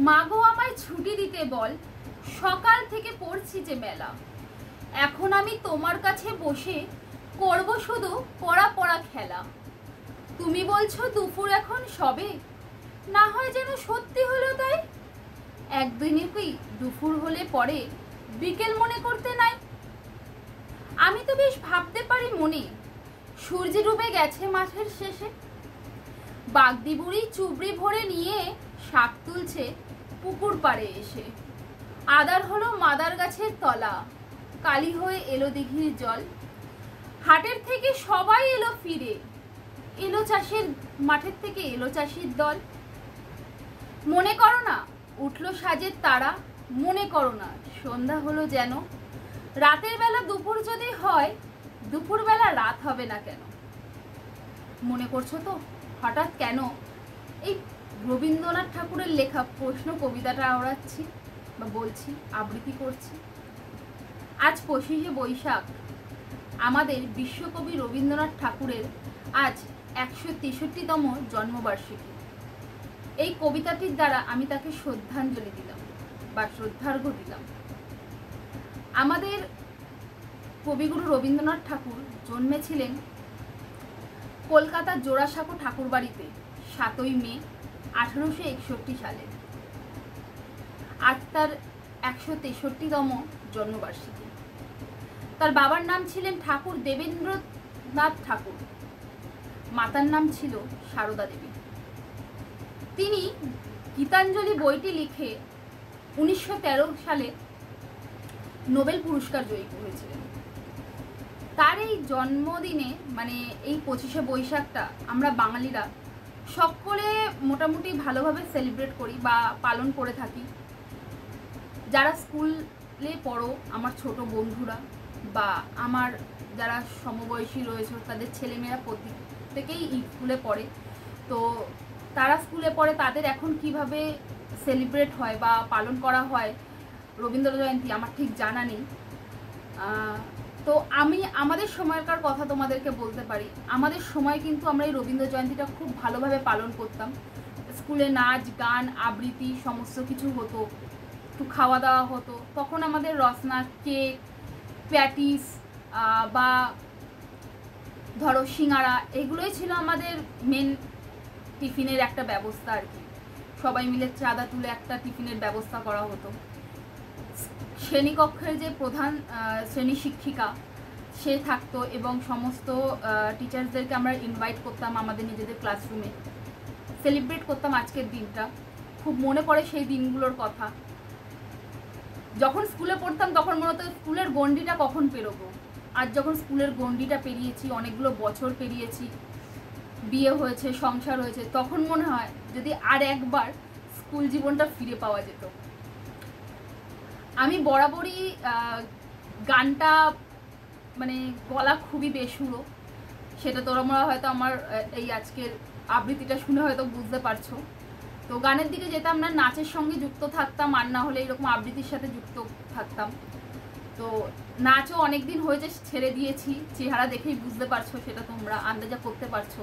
মাগো আমায় ছুটি দিতে বল, সকাল থেকে পড়ছি যে মেলা। এখন আমি তোমার কাছে বসে করব শুধু পড়া পড়া খেলা। তুমি বলছো দুপুর এখন সবে, না হয় যেন সত্যি হলো তাই। একদিনই কি দুপুর হলে পরে বিকেল মনে করতে নাই? আমি তো বেশ ভাবতে পারি মনে, সূর্য ডুবে গেছে মাঠের শেষে। বাগদি বুড়ি চুবড়ি ভরে নিয়ে শাক তুলছে পুকুর পাড়ে এসে। আদার হলো মাদার গাছের তলা, কালি হয়ে এলো দিঘির জল। হাটের থেকে সবাই এলো ফিরে, এলো চাষের মাঠের থেকে এলো চাষির দল। মনে করো না উঠলো সাজের তারা, মনে করো না সন্ধ্যা হলো যেন। রাতের বেলা দুপুর যদি হয়, দুপুর বেলা রাত হবে না কেন? মনে করছো তো হঠাৎ কেন এই রবীন্দ্রনাথ ঠাকুরের লেখা প্রশ্ন কবিতাটা ওড়াচ্ছি বা বলছি, আবৃত্তি করছি? আজ 25শে বৈশাখ, আমাদের বিশ্বকবি রবীন্দ্রনাথ ঠাকুরের আজ 163তম জন্মবার্ষিকী। এই কবিতাটির দ্বারা আমি তাকে শ্রদ্ধাঞ্জলি দিলাম বা শ্রদ্ধার্ঘ্য দিলাম। আমাদের কবিগুরু রবীন্দ্রনাথ ঠাকুর জন্মেছিলেন কলকাতার জোড়াসাঁকো ঠাকুরবাড়িতে 7ই মে 1861 সালে। আজ তার 163তম জন্মবার্ষিকী। তার বাবার নাম ছিলেন ঠাকুর দেবেন্দ্রনাথ ঠাকুর, মাতার নাম ছিল সারদা দেবী। তিনি গীতাঞ্জলি বইটি লিখে 1913 সালে নোবেল পুরস্কার জয়ী হয়েছিলেন। তার এই জন্মদিনে মানে এই 25শে বৈশাখটা আমরা বাঙালিরা সকলে মোটামুটি ভালোভাবে সেলিব্রেট করি বা পালন করে থাকি। যারা স্কুলে পড়ো, আমার ছোট বন্ধুরা বা আমার যারা সমবয়সী রয়েছে তাদের ছেলেমেয়েরা প্রত্যেকেই স্কুলে পড়ে। তো তারা স্কুলে পড়ে, তাদের এখন কিভাবে সেলিব্রেট হয় বা পালন করা হয় রবীন্দ্র জয়ন্তী আমার ঠিক জানা নেই। তো আমি আমাদের সময়কার কথা তোমাদেরকে বলতে পারি। আমাদের সময় কিন্তু আমরা এই রবীন্দ্র জয়ন্তীটা খুব ভালোভাবে পালন করতাম। স্কুলে নাচ গান আবৃত্তি সমস্ত কিছু হতো, একটু খাওয়া দাওয়া হতো। তখন আমাদের রসনা, কেক, প্যাটিস বা ধরো সিঙ্গারা, এগুলোই ছিল আমাদের মেন টিফিনের একটা ব্যবস্থা আর কি। সবাই মিলে চাঁদা তুলে একটা টিফিনের ব্যবস্থা করা হতো। শ্রেণীকক্ষের যে প্রধান শ্রেণী শিক্ষিকা সে থাকতো এবং সমস্ত টিচার্সদেরকে আমরা ইনভাইট করতাম আমাদের নিজেদের ক্লাসরুমে। সেলিব্রেট করতাম আজকের দিনটা। খুব মনে পড়ে সেই দিনগুলোর কথা। যখন স্কুলে পড়তাম তখন মনে হতো স্কুলের গণ্ডিটা কখন পেরোবো। আজ যখন স্কুলের গণ্ডিটা পেরিয়েছি, অনেকগুলো বছর পেরিয়েছি, বিয়ে হয়েছে, সংসার হয়েছে, তখন মনে হয় যদি আর একবার স্কুল জীবনটা ফিরে পাওয়া যেত। আমি বরাবরই গানটা মানে গলা খুবই বেসুরো, সেটা তোমরা হয়তো আমার এই আজকের আবৃত্তিটা শুনে হয়তো বুঝতে পারছো। তো গানের দিকে যেতাম না, নাচের সঙ্গে যুক্ত থাকতাম, আর না হলে এরকম আবৃত্তির সাথে যুক্ত থাকতাম। তো নাচও অনেকদিন হয়েছে ছেড়ে দিয়েছি, চেহারা দেখেই বুঝতে পারছো, সেটা তোমরা আন্দাজা করতে পারছো।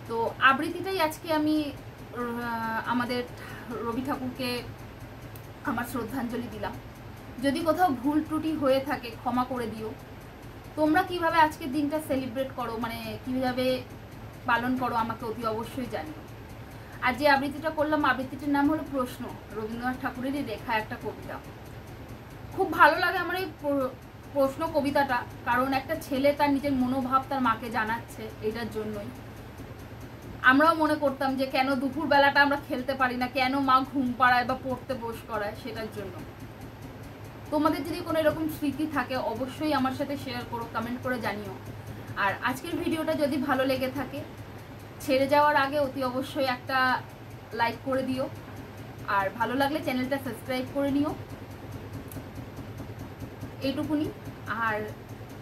তো আবৃত্তিটাই আজকে আমি আমাদের রবি ঠাকুরকে আমার শ্রদ্ধাঞ্জলি দিলাম। যদি কোথাও ভুল ত্রুটি হয়ে থাকে ক্ষমা করে দিও। তোমরা কিভাবে আজকের দিনটা সেলিব্রেট করো, মানে কিভাবে পালন করো, আমাকে অতি অবশ্যই জানিও। আর যে আবৃত্তিটা করলাম, আবৃত্তিটির নাম হলো প্রশ্ন, রবীন্দ্রনাথ ঠাকুরেরই লেখা একটা কবিতা। খুব ভালো লাগে আমার এই প্রশ্ন কবিতাটা, কারণ একটা ছেলে তার নিজের মনোভাব তার মাকে জানাচ্ছে। এটার জন্যই আমরাও মনে করতাম যে কেন দুপুর বেলাটা আমরা খেলতে পারি না, কেন মা ঘুম পাড়ায় বা পড়তে বস করায়, সেটার জন্য। তোমাদের যদি কোনো এরকম স্মৃতি থাকে অবশ্যই আমার সাথে শেয়ার করো, কমেন্ট করে জানিও। আর আজকের ভিডিওটা যদি ভালো লেগে থাকে, ছেড়ে যাওয়ার আগে অতি অবশ্যই একটা লাইক করে দিও, আর ভালো লাগলে চ্যানেলটা সাবস্ক্রাইব করে নিও। এইটুকুনি। আর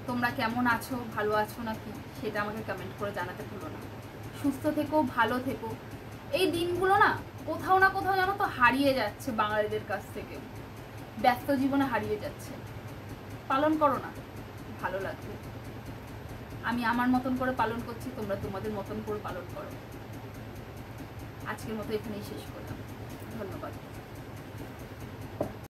তোমরা কেমন আছো, ভালো আছো নাকি, সেটা আমাকে কমেন্ট করে জানাতে ভুলো না। সুস্থ থেকো, ভালো থেকো। এই দিনগুলো না কোথাও না কোথাও জানো তো হারিয়ে যাচ্ছে বাঙালিদের কাছ থেকে, ব্যস্ত জীবনে হারিয়ে যাচ্ছে। পালন করো না, ভালো লাগবে। আমি আমার মতন করে পালন করছি, তোমরা তোমাদের মতন করে পালন করো। আজকের মতো এখানেই শেষ করলাম। ধন্যবাদ।